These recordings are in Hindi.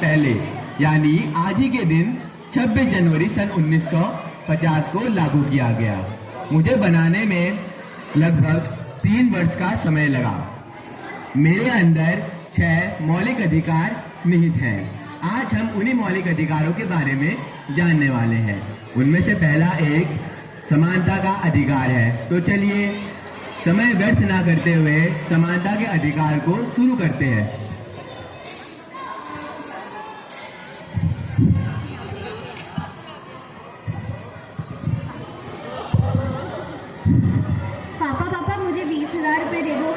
पहले यानी आज ही के दिन 26 जनवरी सन 1950 को लागू किया गया। मुझे बनाने में लगभग 3 वर्ष का समय लगा। मेरे अंदर 6 मौलिक अधिकार निहित हैं। आज हम उन्हीं मौलिक अधिकारों के बारे में जानने वाले हैं। उनमें से पहला एक समानता का अधिकार है। तो चलिए समय व्यर्थ ना करते हुए समानता के अधिकार को शुरू करते हैं। पापा मुझे 20,000 रुपए दे दो।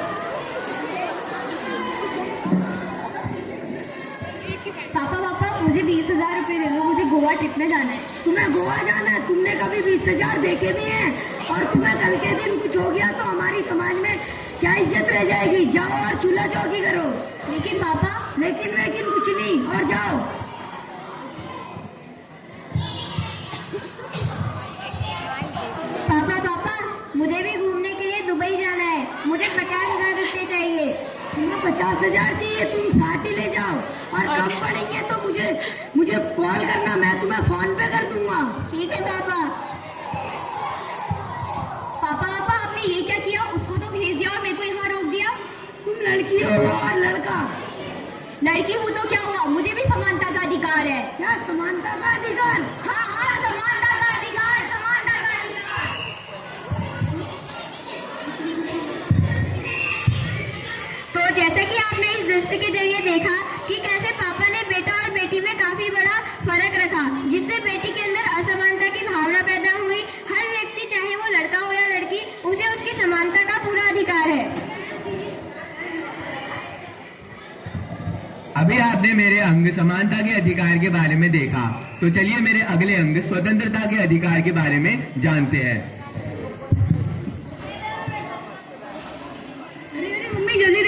पापा मुझे 20,000 रुपए दे दो, मुझे गोवा ट्रिप में जाना है। तुम्हें गोवा जाना है? तुमने कभी 20,000 देखे भी हैं? और तुम्हें कल के दिन कुछ हो गया तो हमारी समाज में क्या इज्जत रह जाएगी? जाओ और चूल्हा चौकी करो। लेकिन पापा, लेकिन कुछ नहीं, और जाओ। पापा मुझे भी घूमने के लिए दुबई जाना है। मुझे 50,000 रुपए चाहिए। तुम्हें 50,000 चाहिए? तुम 60 ही ले जाओ, और कम पड़ेंगे तो मुझे कॉल करना, मैं तुम्हें फोन पे कर दूंगा। ठीक है पापा। पापा आपने ये क्या किया? उसको तो भेज दिया और मेरे को यहाँ रोक दिया। तुम लड़की हो और लड़का? लड़की हूँ तो क्या हुआ? मुझे भी समानता का अधिकार है। क्या समानता का अधिकार? हाँ, समानता का अधिकार, समानता का अधिकार। तो जैसे कि आपने इस दृश्य के जरिए देखा कि कैसे पापा ने बेटा और बेटी में काफी बड़ा फर्क रखा, जिससे बेटी के अंदर असमानता की भावना पैदा हुई। हर व्यक्ति, चाहे वो लड़का हो या लड़की, उसे उसकी समानता का पूरा अधिकार है। अभी आपने मेरे अंग समानता के अधिकार के बारे में देखा, तो चलिए मेरे अगले अंग स्वतंत्रता के अधिकार के बारे में जानते हैं। अरे मम्मी जल्दी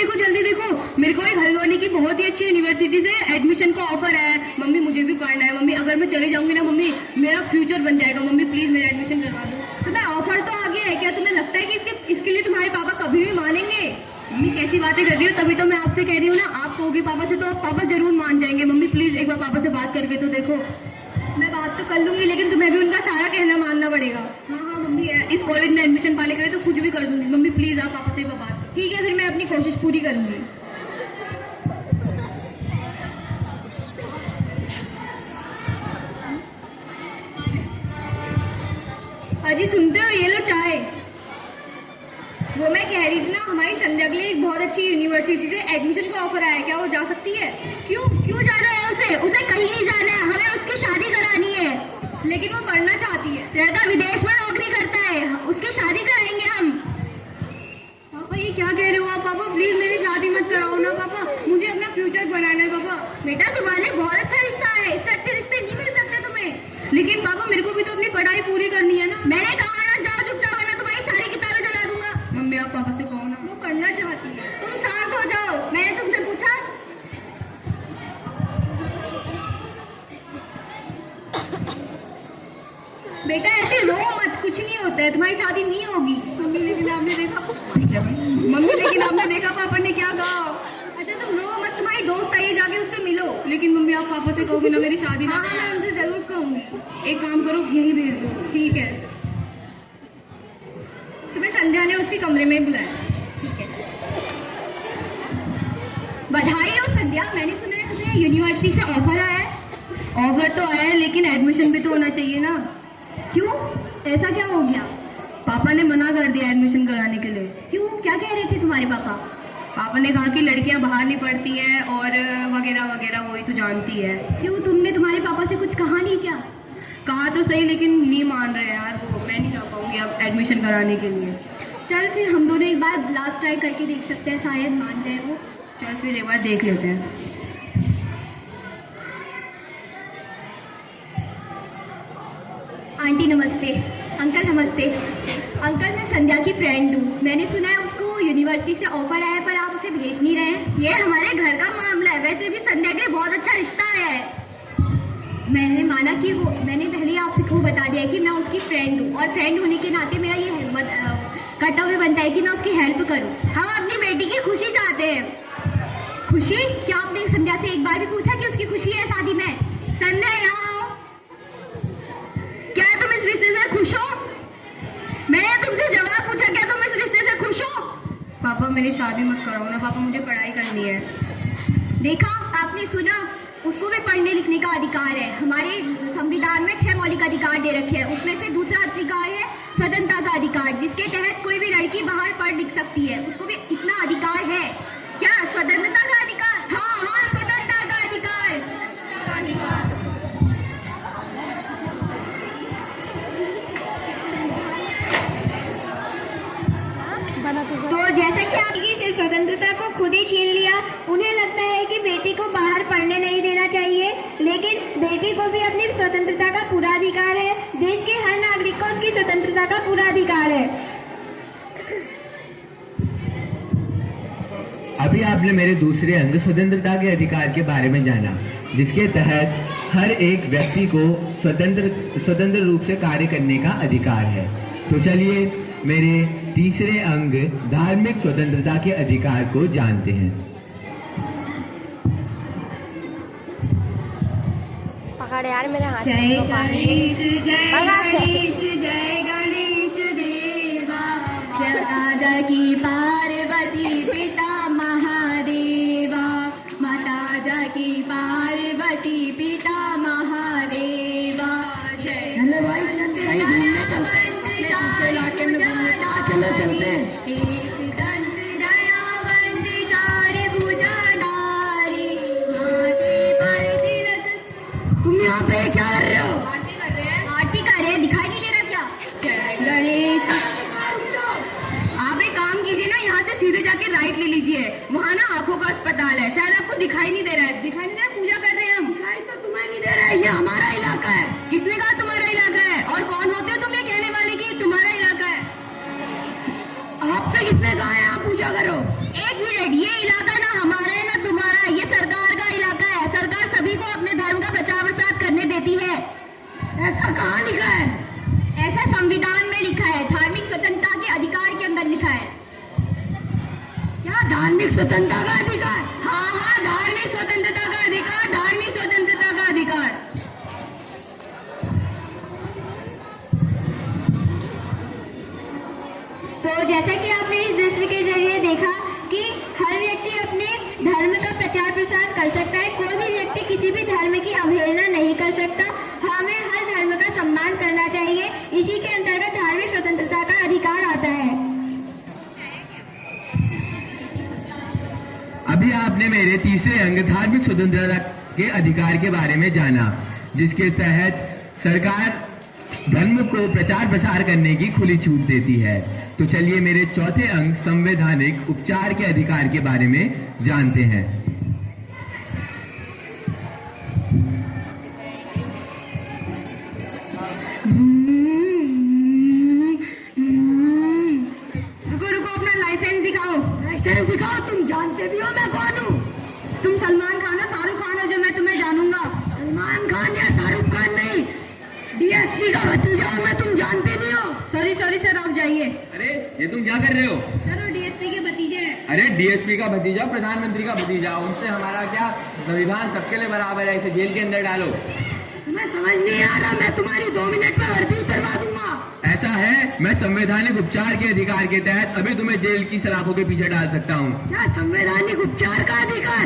देखो, मेरे को एक हल्द्वानी की बहुत ही अच्छी यूनिवर्सिटी से एडमिशन का ऑफर है। मम्मी मुझे भी पढ़ना है। मम्मी अगर मैं चले जाऊंगी ना मम्मी, मेरा फ्यूचर बन जाएगा। मम्मी प्लीज मेरा एडमिशन करवा दो। तुम्हें ऑफर तो आ गया है, क्या तुम्हें लगता है कि इसके लिए तुम्हारे पापा कभी भी मानेंगे? मम्मी कैसी बातें कर रही हो? तभी तो मैं आपसे कह रही हूँ ना, आप कहोगे पापा से तो आप पापा जरूर मान जाएंगे। मम्मी प्लीज एक बार पापा से बात करके तो देखो। मैं बात तो कर लूंगी, लेकिन तुम्हें भी उनका सारा कहना मानना पड़ेगा। हाँ मम्मी, इस कॉलेज में एडमिशन पाने के लिए तो कुछ भी कर दूंगी। मम्मी प्लीज आप पापा से बात। ठीक है, फिर मैं अपनी कोशिश पूरी करूंगी। अजी सुनते हो, ये लो चाय। वो मैं कह रही थी ना, हमारी संध्या के लिए एक बहुत अच्छी यूनिवर्सिटी से एडमिशन का ऑफर आया। क्या वो जा सकती है? क्यों जाना है उसे कहीं नहीं जाना है। हमें उसकी शादी करानी है। लेकिन वो पढ़ना चाहती है। लड़का विदेश में नौकरी करता है, उसकी शादी कराएंगे हम। पापा ये क्या कह रहे हो आप? पापा प्लीज मेरी शादी मत कराओ ना पापा, मुझे अपना फ्यूचर बनाना है। पापा बेटा तुम्हारे बहुत अच्छा रिश्ता है, इससे अच्छे रिश्ते नहीं मिल सकते तुम्हें। लेकिन पापा मेरे को भी तो अपनी पढ़ाई पूरी करनी है ना। मैंने कहा ना, जाओ चुपचाप, वरना तुम्हारी सारी किताबें जला दूंगा। मम्मी आप पापा से कहो ना, वो पढ़ना चाहती है। तुम शांत हो जाओ, मैंने तुमसे पूछा। बेटा ऐसे रो मत, कुछ नहीं होता है, तुम्हारी शादी नहीं होगी। मम्मी लेकिन आपने देखा पापा ने क्या कहा। अच्छा तुम रो मत, तुम्हारी दोस्त आई है, जाके उससे मिलो। लेकिन मम्मी आप पापा से कहोगे ना मेरी शादी ना? हाँ मैं उनसे जरूर कहूंगी। एक काम करो, यही भेज दो। ठीक है, तुम्हें संध्या ने उसके कमरे में बुलाया। ठीक है, बधाई हो संध्या, मैंने सुना है तुम्हें यूनिवर्सिटी से ऑफर आया है। ऑफर तो आया है, लेकिन एडमिशन भी तो होना चाहिए ना। क्यों, ऐसा क्या हो गया? पापा ने मना कर दिया एडमिशन कराने के लिए। क्यों, क्या कह रहे थे तुम्हारे पापा? पापा ने कहा कि लड़कियां बाहर नहीं पढ़ती हैं और वगैरह वगैरह, वही तो जानती है। क्यों, तुमने तुम्हारे पापा से कुछ कहा नहीं क्या? कहा तो सही, लेकिन नहीं मान रहे यार वो। मैं नहीं जा पाऊंगी अब एडमिशन कराने के लिए। चल फिर हम दोनों एक बार लास्ट ट्राई करके देख सकते हैं, शायद मान जाए वो। चल फिर एक बार देख लेते हैं। आंटी नमस्ते। अंकल नमस्ते। अंकल मैं संध्या की फ्रेंड हूँ। मैंने सुना है उसको यूनिवर्सिटी से ऑफर आया है, पर आप उसे भेज नहीं रहे हैं। ये हमारे घर का मामला है। वैसे भी संध्या के बहुत अच्छा रिश्ता आया है। मैंने माना कि मैंने पहले आपसे खूब बता दिया कि मैं उसकी फ्रेंड हूँ, और फ्रेंड होने के नाते मेरा ये कर्तव्य बनता है कि मैं उसकी हेल्प करूँ। हम अपनी बेटी की खुशी चाहते हैं। खुशी? क्या आपने संध्या से एक बार भी पूछा कि उसकी खुशी है? मेरी शादी मत कराओ ना पापा, मुझे पढ़ाई करनी है। देखा, आपने सुना, उसको भी पढ़ने लिखने का अधिकार है। हमारे संविधान में 6 मौलिक अधिकार दे रखे हैं, उसमें से दूसरा अधिकार है स्वतंत्रता का अधिकार, जिसके तहत कोई भी लड़की बाहर पढ़ लिख सकती है। उसको भी इतना अधिकार है। क्या स्वतंत्रता का अधिकार? हाँ हाँ, स्वतंत्रता का अधिकार। तो जैसे कि आप इस स्वतंत्रता को खुद ही छीन लिया, उन्हें लगता है कि बेटी को बाहर पढ़ने नहीं देना चाहिए, लेकिन बेटी को भी अपनी स्वतंत्रता का पूरा अधिकार है। देश के हर नागरिक को उसकी स्वतंत्रता का पूरा अधिकार है। अभी आपने मेरे दूसरे अंग स्वतंत्रता के अधिकार के बारे में जाना, जिसके तहत हर एक व्यक्ति को स्वतंत्र रूप से कार्य करने का अधिकार है। तो चलिए मेरे तीसरे अंग धार्मिक स्वतंत्रता के अधिकार को जानते हैं। पकड़ यार मेरे हाथ जय में। गणेश जय गणेश जय गणेश देवा, माता की पार्वती पिता महादेवा, माता की पार्वती पिता महादेवा। जय चलो भाई चलते हैं, घूमने चलते हैं। इलाके में घूमने चलो चलते हैं। तुम यहाँ पे क्या कर रहे हो? आरती कर रहे हैं, दिखाई नहीं दे रहा क्या? जय गणेश। आप एक काम कीजिए ना, यहाँ से सीधे जाके राइट ले लीजिए, वहाँ ना आंखों का अस्पताल है, शायद आपको दिखाई नहीं दे रहा है। दिखाई नहीं दे रहा है? पूजा कर रहे हैं हम। दिखाई तो तुम्हें नहीं दे रहा है, ये हमारा इलाका है। किसने कहा तुम्हारा इलाका है? और कौन होते हो तुम ये कहने वाले कि तुम्हारा इलाका है? आपसे किसने कहा है आप पूजा करो? एक मिनट, ये इलाका ना हमारा है ना तुम्हारा है, ये सरकार का इलाका है। सरकार सभी को अपने धर्म का प्रचार प्रसार करने देती है। ऐसा कहाँ लिखा है? ऐसा संविधान में लिखा है, धार्मिक स्वतंत्रता के अधिकार के अंदर लिखा है। क्या धार्मिक स्वतंत्रता का अधिकार? हाँ हाँ, धार्मिक स्वतंत्रता का अधिकार, धार्मिक स्वतंत्रता का अधिकार। तो जैसा कि आपने इस दृश्य के जरिए देखा कि हर व्यक्ति अपने धर्म का प्रचार प्रसार कर सकता है, कोई भी व्यक्ति किसी भी धर्म की अवहेलना नहीं कर सकता। हमें हर धर्म का सम्मान करना चाहिए, इसी के अंतर्गत धार्मिक स्वतंत्रता का अधिकार आता है। अभी आपने मेरे तीसरे अंग धार्मिक स्वतंत्रता के अधिकार के बारे में जाना, जिसके तहत सरकार धर्म को प्रचार प्रसार करने की खुली छूट देती है। तो चलिए मेरे चौथे अंग संवैधानिक उपचार के अधिकार के बारे में जानते हैं। रुको रुको, अपना लाइसेंस दिखाओ। लाइसेंस दिखाओ। तुम जानते भी हो मैं कौन हूँ? तुम सलमान खान हो, शाहरुख खान हो, जो मैं तुम्हें जानूंगा? सलमान खान या शाहरुख खान नहीं, डीएसपी का भतीजा हूँ मैं, तुम जानते नहीं हो। सॉरी सॉरी सर, आप जाइए। अरे ये तुम क्या कर रहे हो? सर वो डीएसपी के भतीजे हैं। अरे डीएसपी का भतीजा, प्रधानमंत्री का भतीजा, उनसे हमारा क्या? संविधान सबके लिए बराबर है, इसे जेल के अंदर डालो। तुम्हें समझ नहीं आ रहा, मैं तुम्हारी 2 मिनट में वर्दी उतरवा दूंगा। ऐसा है, मैं संवैधानिक उपचार के अधिकार के तहत अभी तुम्हें जेल की सलाखों के पीछे डाल सकता हूँ। क्या संवैधानिक उपचार का अधिकार?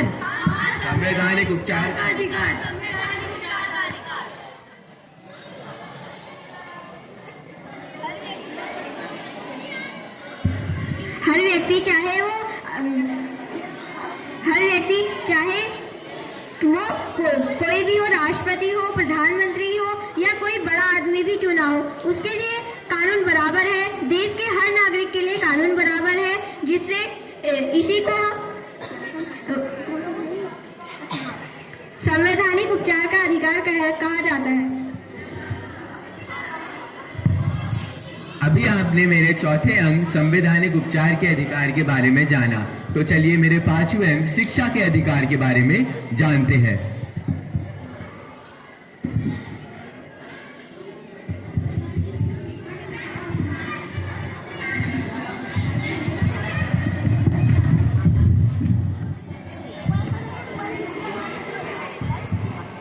संवैधानिक उपचार का अधिकार। हर व्यक्ति चाहे वो कोई भी हो, राष्ट्रपति हो, प्रधानमंत्री हो या कोई बड़ा आदमी भी क्यों ना हो, उसके लिए कानून बराबर है। देश के हर नागरिक के लिए कानून बराबर है, जिससे इसी को संवैधानिक उपचार का अधिकार कहा जाता है। अभी आपने मेरे चौथे अंग संवैधानिक उपचार के अधिकार के बारे में जाना, तो चलिए मेरे पांचवें अंग शिक्षा के अधिकार के बारे में जानते हैं।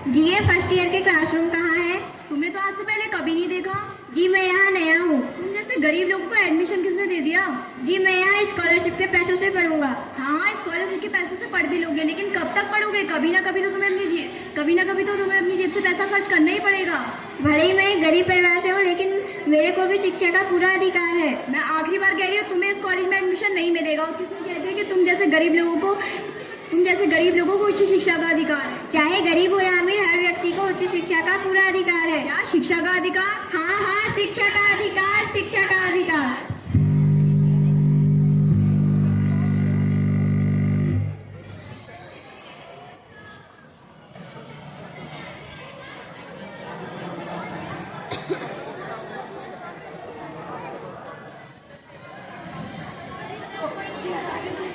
जी ये फर्स्ट ईयर के क्लासरूम कहाँ है? तुम्हें तो आज से पहले कभी नहीं देखा। जी मैं यहाँ नया हूँ। तुम जैसे जैसे गरीब लोगों को एडमिशन किसने दे दिया? जी मैं यहाँ स्कॉलरशिप के पैसों से पढ़ूंगा। हाँ, स्कॉलरशिप के पैसों से पढ़ भी लोगे, लेकिन कब तक पढ़ोगे? कभी ना कभी तो तुम्हें अपनी जेब से पैसा खर्च करना ही पड़ेगा। भले ही मैं एक गरीब परिवार से हूँ, लेकिन मेरे को भी शिक्षा का पूरा अधिकार है। मैं आखिरी बार कह रही हूँ, तुम्हें इस कॉलेज में एडमिशन नहीं मिलेगा। और किसने कहते हैं कि तुम जैसे गरीब लोगों को उच्च शिक्षा का अधिकार है? चाहे गरीब हो या अमीर, हर व्यक्ति को उच्च शिक्षा का पूरा अधिकार है। क्या शिक्षा का अधिकार? हाँ, शिक्षा का अधिकार, शिक्षा का अधिकार।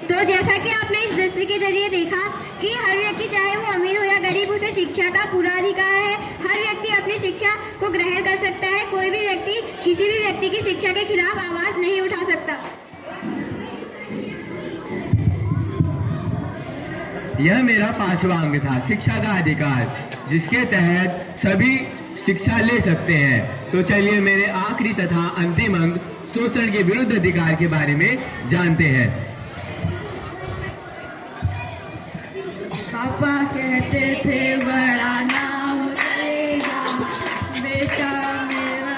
तो जैसा कि आपने इस दृश्य के जरिए देखा कि हर व्यक्ति, चाहे वो अमीर हो या गरीब, उसे शिक्षा का पूरा अधिकार है। हर व्यक्ति अपनी शिक्षा को ग्रहण कर सकता है। कोई भी व्यक्ति किसी भी व्यक्ति की शिक्षा के खिलाफ आवाज नहीं उठा सकता। यह मेरा 5वां अंग था, शिक्षा का अधिकार, जिसके तहत सभी शिक्षा ले सकते हैं। तो चलिए मेरे आखिरी तथा अंतिम अंग, शोषण के विरुद्ध अधिकार के बारे में जानते हैं। पापा कहते थे बड़ा नाम करेगा, बेटा मेरा।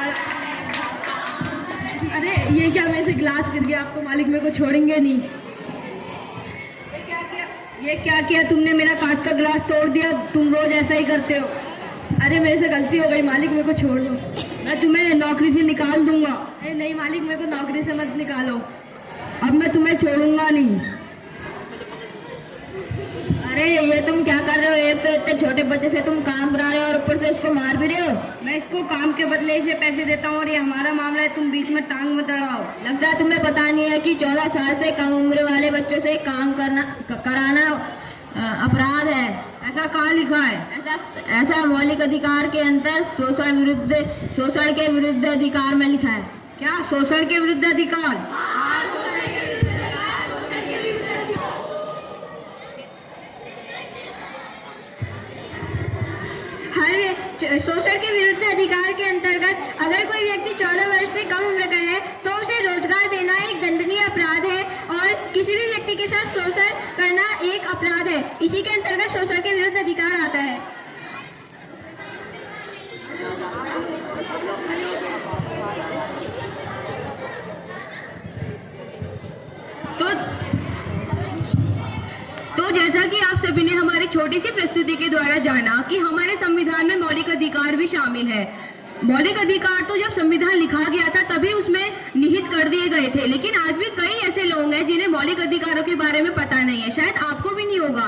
अरे ये क्या, मेरे से गिलास गिर गया, आपको मालिक मेरे को छोड़ेंगे नहीं। ये क्या किया तुमने? मेरा कांच का गिलास तोड़ दिया। तुम रोज ऐसा ही करते हो। अरे मेरे से गलती हो गई मालिक, मेरे को छोड़ दो। मैं तुम्हें नौकरी से निकाल दूंगा। अरे नहीं मालिक, मेरे को नौकरी से मत निकालो। अब मैं तुम्हें छोड़ूंगा नहीं। अरे ये तुम क्या कर रहे हो? एक तो इतने छोटे बच्चे से तुम काम करा रहे हो और ऊपर से इसको मार भी रहे हो। मैं इसको काम के बदले इसे पैसे देता हूँ और ये हमारा मामला है, तुम बीच में टांग मत अड़ाओ। लगता है तुम्हें पता नहीं है कि 14 साल से कम उम्र वाले बच्चों से काम कराना अपराध है। ऐसा कहाँ लिखा है? ऐसा मौलिक अधिकार के अंतर शोषण के विरुद्ध अधिकार में लिखा है। क्या शोषण के विरुद्ध अधिकार? शोषण के विरुद्ध अधिकार के अंतर्गत अगर कोई व्यक्ति 14 वर्ष से कम उम्र का है तो उसे रोजगार देना एक दंडनीय अपराध है और किसी भी व्यक्ति के साथ शोषण करना एक अपराध है। इसी के अंतर्गत शोषण के विरुद्ध अधिकार आता है। तो जैसा कि आप सभी ने हमारी छोटी सी प्रस्तुति के द्वारा जाना कि हमारे संविधान में मौलिक अधिकार भी शामिल है। मौलिक अधिकार तो जब संविधान लिखा गया था तभी उसमें निहित कर दिए गए थे, लेकिन आज भी कई ऐसे लोग हैं जिन्हें मौलिक अधिकारों के बारे में पता नहीं है। शायद आपको भी नहीं होगा।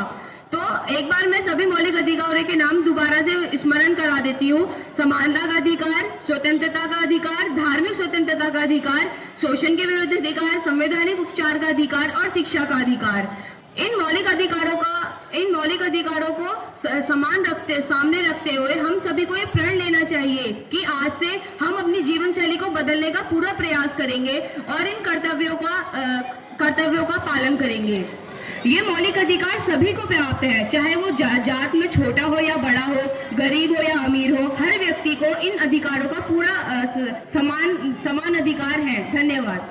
तो एक बार मैं सभी मौलिक अधिकारों के नाम दोबारा से स्मरण करा देती हूँ। समानता का अधिकार, स्वतंत्रता का अधिकार, धार्मिक स्वतंत्रता का अधिकार, शोषण के विरुद्ध अधिकार, संवैधानिक उपचार का अधिकार और शिक्षा का अधिकार। इन मौलिक अधिकारों को सामने रखते हुए हम सभी को ये प्रण लेना चाहिए कि आज से हम अपनी जीवन शैली को बदलने का पूरा प्रयास करेंगे और इन कर्तव्यों का पालन करेंगे। ये मौलिक अधिकार सभी को प्राप्त है, चाहे वो जात में छोटा हो या बड़ा हो, गरीब हो या अमीर हो। हर व्यक्ति को इन अधिकारों का पूरा समान अधिकार है। धन्यवाद।